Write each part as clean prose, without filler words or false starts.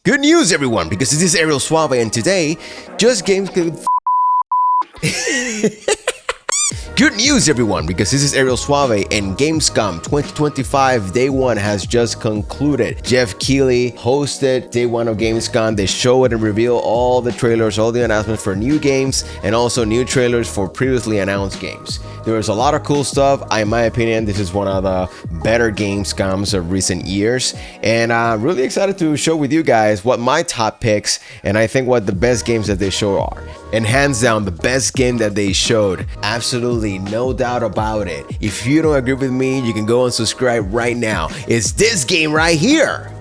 Good news, everyone, because this is Ariel Suave, and today, just games. Good news, everyone, because this is Ariel Suave, and Gamescom 2025 Day 1 has just concluded. Jeff Keighley hosted Day 1 of Gamescom. They show it and reveal all the trailers, all the announcements for new games, and also new trailers for previously announced games. There was a lot of cool stuff. In my opinion, this is one of the better Gamescoms of recent years, and I'm really excited to show with you guys what my top picks and I think what the best games that they show are. And hands down, the best game that they showed, absolutely no doubt about it. If you don't agree with me, you can go and subscribe right now. It's this game right here,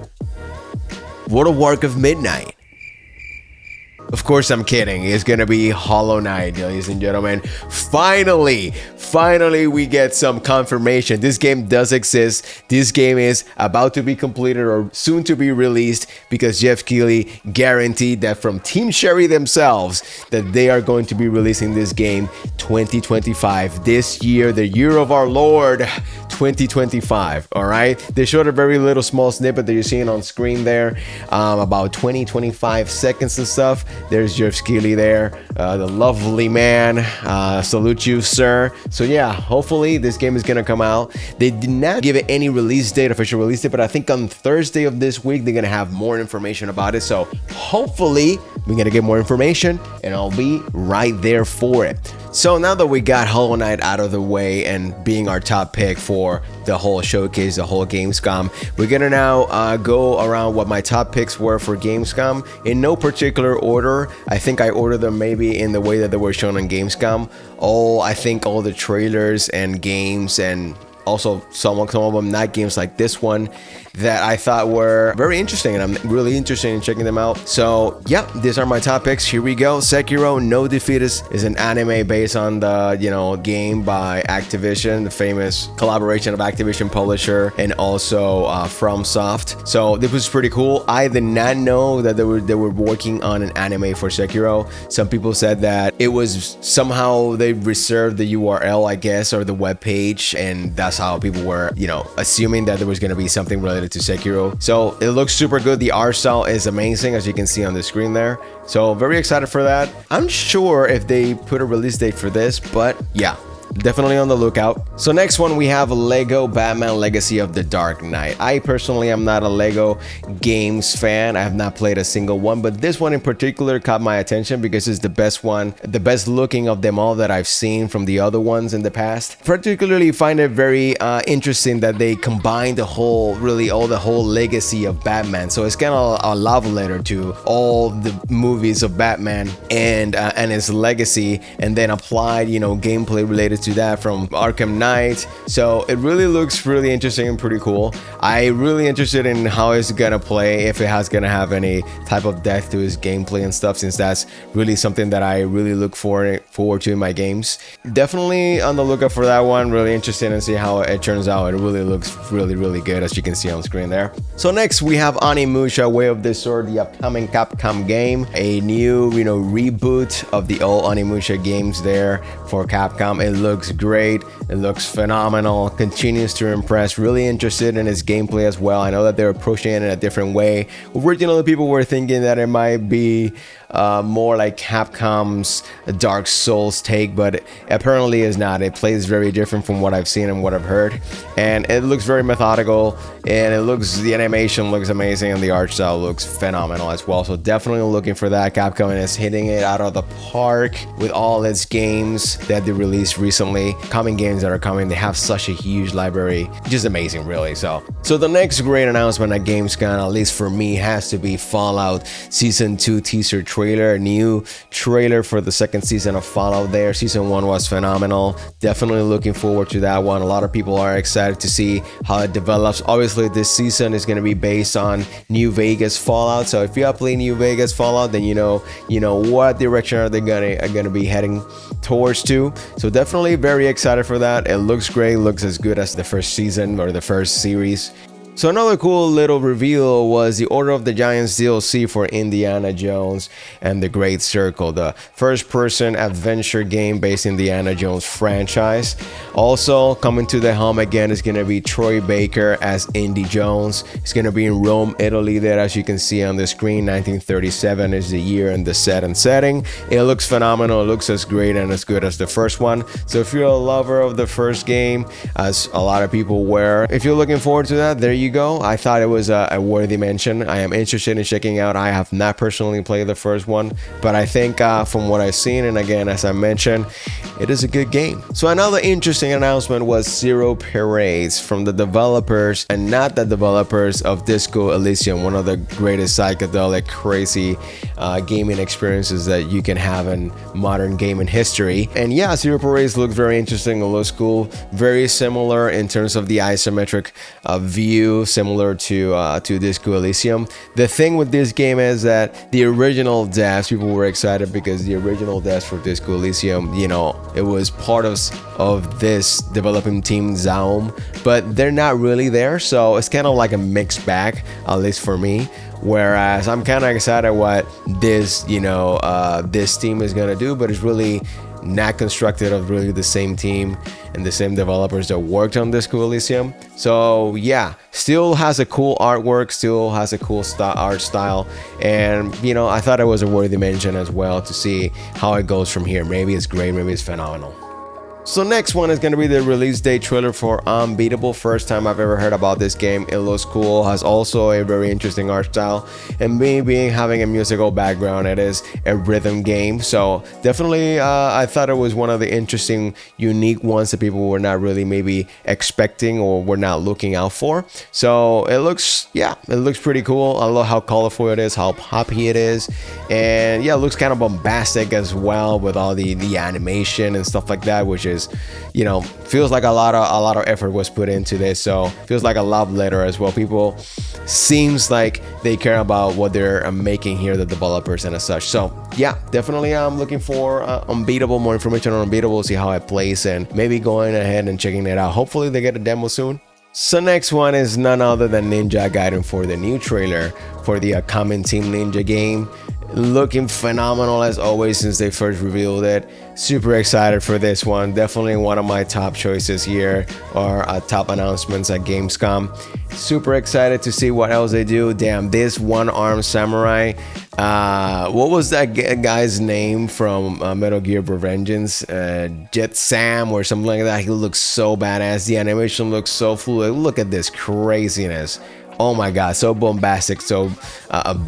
World of Warcraft Midnight. Of course, I'm kidding. It's gonna be Hollow Knight, ladies and gentlemen. Finally, we get some confirmation. This game does exist. This game is about to be completed or soon to be released because Jeff Keighley guaranteed that from Team Cherry themselves that they are going to be releasing this game 2025. This year, the year of our Lord, 2025. All right. They showed a very little small snippet that you're seeing on screen there, about 20-25 seconds and stuff. There's Jeff Keighley there, the lovely man. Salute you, sir. So yeah, hopefully this game is gonna come out. They did not give it any release date, official release date, but I think on Thursday of this week they're gonna have more information about it. So hopefully we're gonna get more information, and I'll be right there for it. So now that we got Hollow Knight out of the way and being our top pick for the whole showcase, the whole Gamescom, we're gonna now go around what my top picks were for Gamescom in no particular order. I think I ordered them maybe in the way that they were shown on Gamescom. I think all the trailers and games, and also some of them not games like this one, that I thought were very interesting, and I'm really interested in checking them out. So yeah, these are my top picks. Here we go. Sekiro No Defeat is an anime based on the game by Activision, the famous collaboration of Activision publisher and also FromSoft. So this was pretty cool. I did not know that they were working on an anime for Sekiro. Some people said that it was somehow they reserved the URL, I guess, or the web page, and that's how people were assuming that there was going to be something related to Sekiro. So it looks super good. The art style is amazing, as you can see on the screen there. So very excited for that. I'm sure if they put a release date for this, but yeah, definitely on the lookout. So next one, we have Lego Batman Legacy of the Dark Knight. I personally am not a Lego games fan. I have not played a single one, but this one in particular caught my attention because it's the best one, the best looking of them all that I've seen from the other ones in the past. Particularly find it very interesting that they combine the whole legacy of Batman. So it's kind of a love letter to all the movies of Batman and his legacy, and then applied gameplay related to that from Arkham Knight. So it really looks really interesting and pretty cool. I'm really interested in how it's gonna play, if it has gonna have any type of depth to his gameplay and stuff, since that's really something that I really look forward to in my games. Definitely on the lookout for that one. Really interested in see how it turns out. It really looks really good, as you can see on screen there. So next we have Onimusha Way of the Sword, the upcoming Capcom game, a new reboot of the old Onimusha games there for Capcom. It looks great. It looks phenomenal. Continues to impress. Really interested in its gameplay as well. I know that they're approaching it in a different way. Originally, people were thinking that it might be more like Capcom's Dark Souls take, but apparently is not. It plays very different from what I've seen and what I've heard, and it looks very methodical, and the animation looks amazing, and the art style looks phenomenal as well. So definitely looking for that. Capcom is hitting it out of the park with all its games that they released recently. Coming games that are coming, they have such a huge library, just amazing, really. So the next great announcement at Gamescom, at least for me, has to be Fallout Season 2 teaser trailer. A new trailer for the second season of Fallout there. Season 1 was phenomenal. Definitely looking forward to that one. A lot of people are excited to see how it develops. Obviously, this season is going to be based on New Vegas Fallout. So if you have played New Vegas Fallout, then you know what direction are they gonna be heading towards to. So definitely very excited for that. It looks great. Looks as good as the first season or the first series. So another cool little reveal was the Order of the Giants DLC for Indiana Jones and the Great Circle, the first-person adventure game based in the Indiana Jones franchise. Also coming to the helm again is going to be Troy Baker as Indy Jones. It's going to be in Rome, Italy there, as you can see on the screen. 1937 is the year and the set and setting. It looks phenomenal. It looks as great and as good as the first one. So if you're a lover of the first game, as a lot of people were, if you're looking forward to that, there you go. I thought it was a worthy mention. I am interested in checking out. I have not personally played the first one, but I think from what I've seen, and again, as I mentioned, it is a good game. So another interesting announcement was Zero Parades from the developers, and not the developers of Disco Elysium, one of the greatest psychedelic, crazy gaming experiences that you can have in modern gaming history. And yeah, Zero Parades looked very interesting. It looks cool. Very similar in terms of the isometric view, similar to Disco Elysium. The thing with this game is that the original devs, people were excited because the original devs for Disco Elysium, you know, it was part of this developing team Zaum, but they're not really there, so it's kind of like a mixed bag, at least for me. Whereas I'm kind of excited what this, this team is gonna do, but it's really not constructed of really the same team and the same developers that worked on Disco Elysium. So yeah, still has a cool artwork, still has a cool art style, and I thought it was a worthy mention as well to see how it goes from here. Maybe it's great, maybe it's phenomenal. So next one is going to be the release date trailer for Unbeatable. First time I've ever heard about this game. It looks cool, has also a very interesting art style, and me being having a musical background, it is a rhythm game. So definitely I thought it was one of the interesting, unique ones that people were not really maybe expecting or were not looking out for. So it looks pretty cool. I love how colorful it is, how poppy it is, and yeah, it looks kind of bombastic as well with all the animation and stuff like that, which is, feels like a lot of effort was put into this. So feels like a love letter as well. People seems like they care about what they're making here, the developers and as such. So yeah, definitely I'm looking for Unbeatable, more information on Unbeatable, see how it plays, and maybe going ahead and checking it out. Hopefully they get a demo soon. So next one is none other than Ninja Gaiden for the new trailer for the upcoming Team Ninja game. Looking phenomenal as always since they first revealed it. Super excited for this one. Definitely one of my top choices here, or top announcements at Gamescom. Super excited to see what else they do. Damn, this one-armed samurai. What was that guy's name from Metal Gear Revengeance? Jet Sam or something like that. He looks so badass. The animation looks so fluid. Look at this craziness. Oh my god, so bombastic, so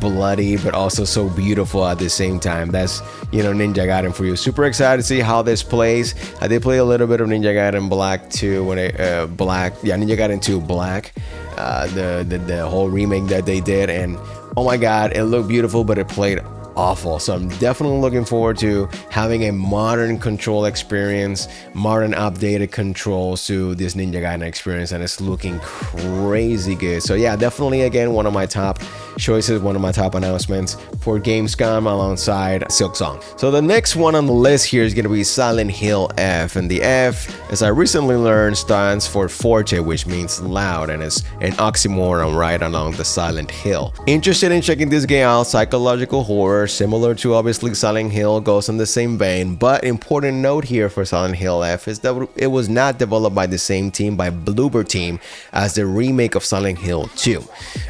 bloody, but also so beautiful at the same time. That's, Ninja Gaiden for you. Super excited to see how this plays. I did play a little bit of Ninja Gaiden Black 2 when Ninja Gaiden 2 Black, the whole remake that they did, and oh my god, it looked beautiful, but it played awful. So I'm definitely looking forward to having a modern control experience, modern updated controls to this Ninja Gaiden experience, and it's looking crazy good. So yeah, definitely again one of my top choices, one of my top announcements for Gamescom alongside Silksong. So the next one on the list here is going to be Silent Hill F, and the F, as I recently learned, stands for Forte, which means loud, and it's an oxymoron right along the Silent Hill. Interested in checking this game out? Psychological horror, similar to obviously Silent Hill, goes in the same vein, but important note here for Silent Hill F is that it was not developed by the same team, by Bloober Team, as the remake of Silent Hill 2,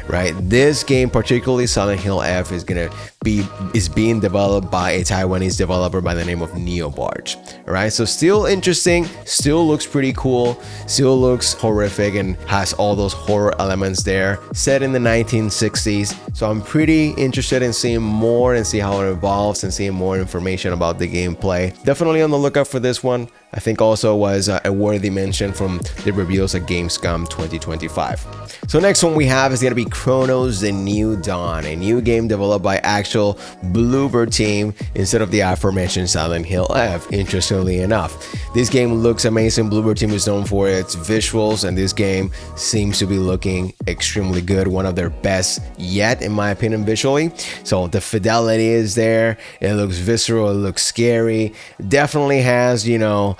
right? This game, particularly Silent Hill F, is being developed by a Taiwanese developer by the name of Neobarge, right? So still interesting, still looks pretty cool, still looks horrific and has all those horror elements there, set in the 1960s. So I'm pretty interested in seeing more and see how it evolves and seeing more information about the gameplay. Definitely on the lookout for this one. I think also was a worthy mention from the reveals at Gamescom 2025. So next one we have is going to be Cronos: The New Dawn, a new game developed by actual Bloober Team instead of the aforementioned Silent Hill F, interestingly enough. This game looks amazing. Bloober Team is known for its visuals, and this game seems to be looking extremely good, one of their best yet in my opinion visually. So the fidelity is there, it looks visceral, it looks scary, definitely has,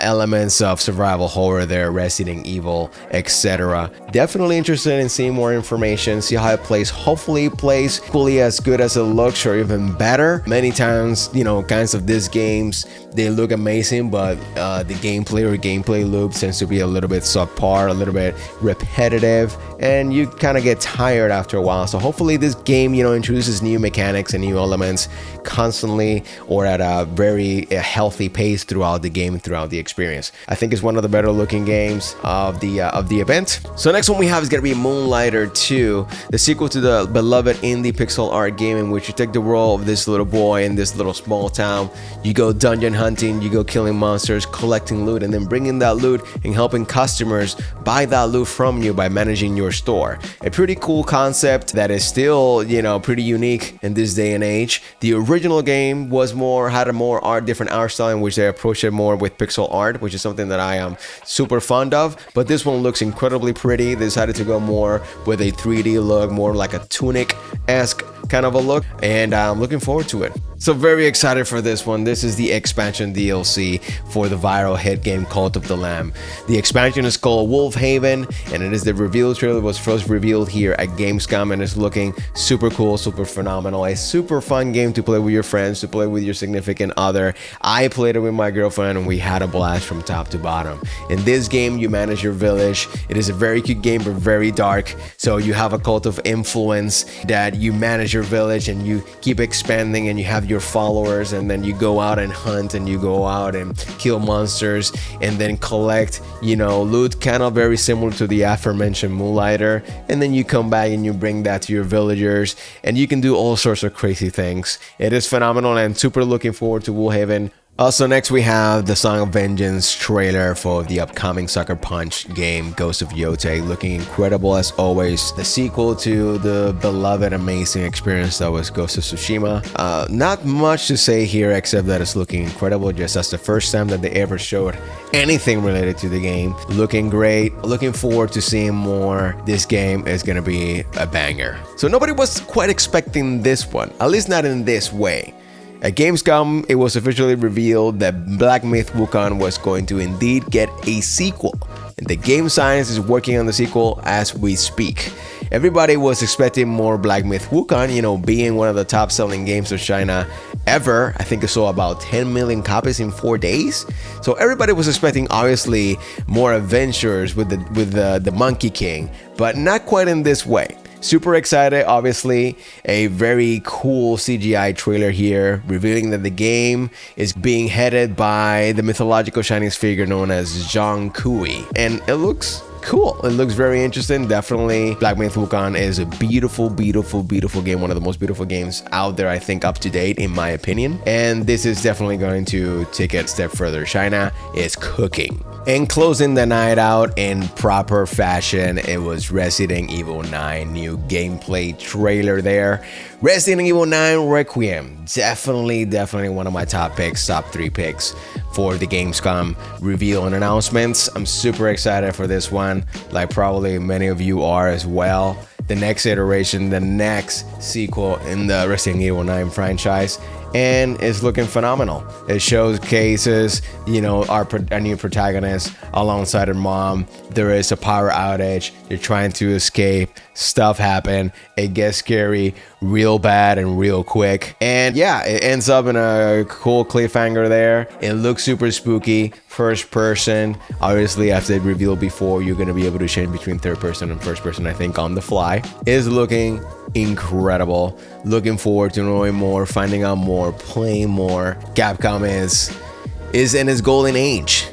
elements of survival horror there, Resident Evil, etc. Definitely interested in seeing more information, see how it plays. Hopefully it plays equally as good as it looks or even better. Many times, you know, kinds of these games, they look amazing, but the gameplay loop tends to be a little bit subpar, a little bit repetitive, and you kind of get tired after a while. So hopefully this game, you know, introduces new mechanics and new elements constantly, or at a very healthy pace throughout the game, throughout the experience. I think it's one of the better looking games of the event. So next one we have is gonna be Moonlighter 2, the sequel to the beloved indie pixel art game in which you take the role of this little boy in this little small town. You go dungeon hunting, you go killing monsters, collecting loot, and then bringing that loot and helping customers buy that loot from you by managing your store. A pretty cool concept that is still, you know, pretty unique in this day and age. The original game had a more different art style in which they approach it more with pixel art, which is something that I am super fond of. But this one looks incredibly pretty. They decided to go more with a 3D look, more like a Tunic-esque kind of a look, and I'm looking forward to it. So very excited for this one. This is the expansion DLC for the viral hit game Cult of the Lamb. The expansion is called Woolhaven, and it is the reveal trailer. It was first revealed here at Gamescom, and it's looking super cool, super phenomenal. A super fun game to play with your friends, to play with your significant other. I played it with my girlfriend, and we had a blast from top to bottom. In this game, you manage your village. It is a very cute game, but very dark. So you have a cult of influence that you manage your village, and you keep expanding, and you have your followers, and then you go out and hunt, and you go out and kill monsters, and then collect, you know, loot, kind of very similar to the aforementioned Moonlighter. And then you come back and you bring that to your villagers, and you can do all sorts of crazy things. It is phenomenal, and super looking forward to Woolhaven. Also, next we have the Song of Vengeance trailer for the upcoming Sucker Punch game, Ghost of Yotei, looking incredible as always. The sequel to the beloved, amazing experience that was Ghost of Tsushima. Not much to say here except that it's looking incredible, just as the first time that they ever showed anything related to the game. Looking great, looking forward to seeing more. This game is gonna be a banger. So nobody was quite expecting this one, at least not in this way. At Gamescom, it was officially revealed that Blackmyth Wukong was going to indeed get a sequel, and the game science is working on the sequel as we speak. Everybody was expecting more Blackmyth Wukong, you know, being one of the top selling games of China ever. I think it sold about 10 million copies in 4 days. So everybody was expecting, obviously, more adventures with the Monkey King, but not quite in this way. Super excited, obviously. A very cool CGI trailer here, revealing that the game is being headed by the mythological Chinese figure known as Zhong Kui. And it looks cool. It looks very interesting. Definitely, Blackmyth Wukong is a beautiful, beautiful, beautiful game. One of the most beautiful games out there, I think, up to date, in my opinion. And this is definitely going to take it a step further. China is cooking. And closing the night out in proper fashion, it was Resident Evil 9 new gameplay trailer there. Resident Evil 9 Requiem, definitely one of my top 3 picks for the Gamescom reveal and announcements. I'm super excited for this one, like probably many of you are as well. The next iteration, the next sequel in the Resident Evil 9 franchise, and it's looking phenomenal. It showcases, you know, our new protagonist alongside her mom. There is a power outage. You're trying to escape. Stuff happen. It gets scary real bad and real quick. And yeah, it ends up in a cool cliffhanger there. It looks super spooky. First person. Obviously, as they revealed before, you're going to be able to change between third person and first person, I think, on the fly. Is looking incredible. Looking forward to knowing more, finding out more, playing more. Capcom is in its golden age.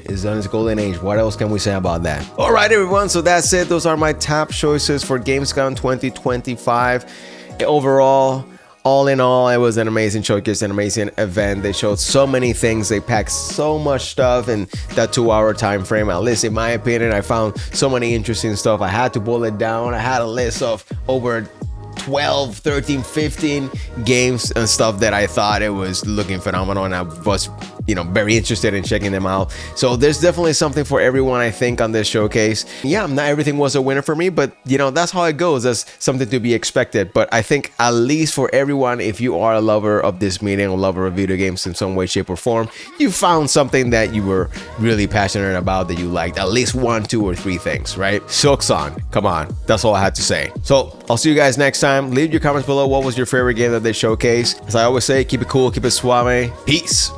What else can we say about that? All right, everyone. So that's it. Those are my top choices for Gamescom 2025. Overall, all in all, it was an amazing showcase, an amazing event. They showed so many things. They packed so much stuff in that 2-hour time frame. At least in my opinion, I found so many interesting stuff. I had to boil it down. I had a list of over 12, 13, 15 games and stuff that I thought it was looking phenomenal, and I was, you know, very interested in checking them out. So there's definitely something for everyone, I think, on this showcase. Yeah, not everything was a winner for me, but you know, that's how it goes. That's something to be expected. But I think at least for everyone, if you are a lover of this medium, a lover of video games in some way, shape, or form, you found something that you were really passionate about, that you liked, at least 1, 2, or 3 things, right? Silksong, come on. That's all I had to say. So I'll see you guys next time. Leave your comments below. What was your favorite game that they showcased? As I always say, keep it cool, keep it suave. Peace.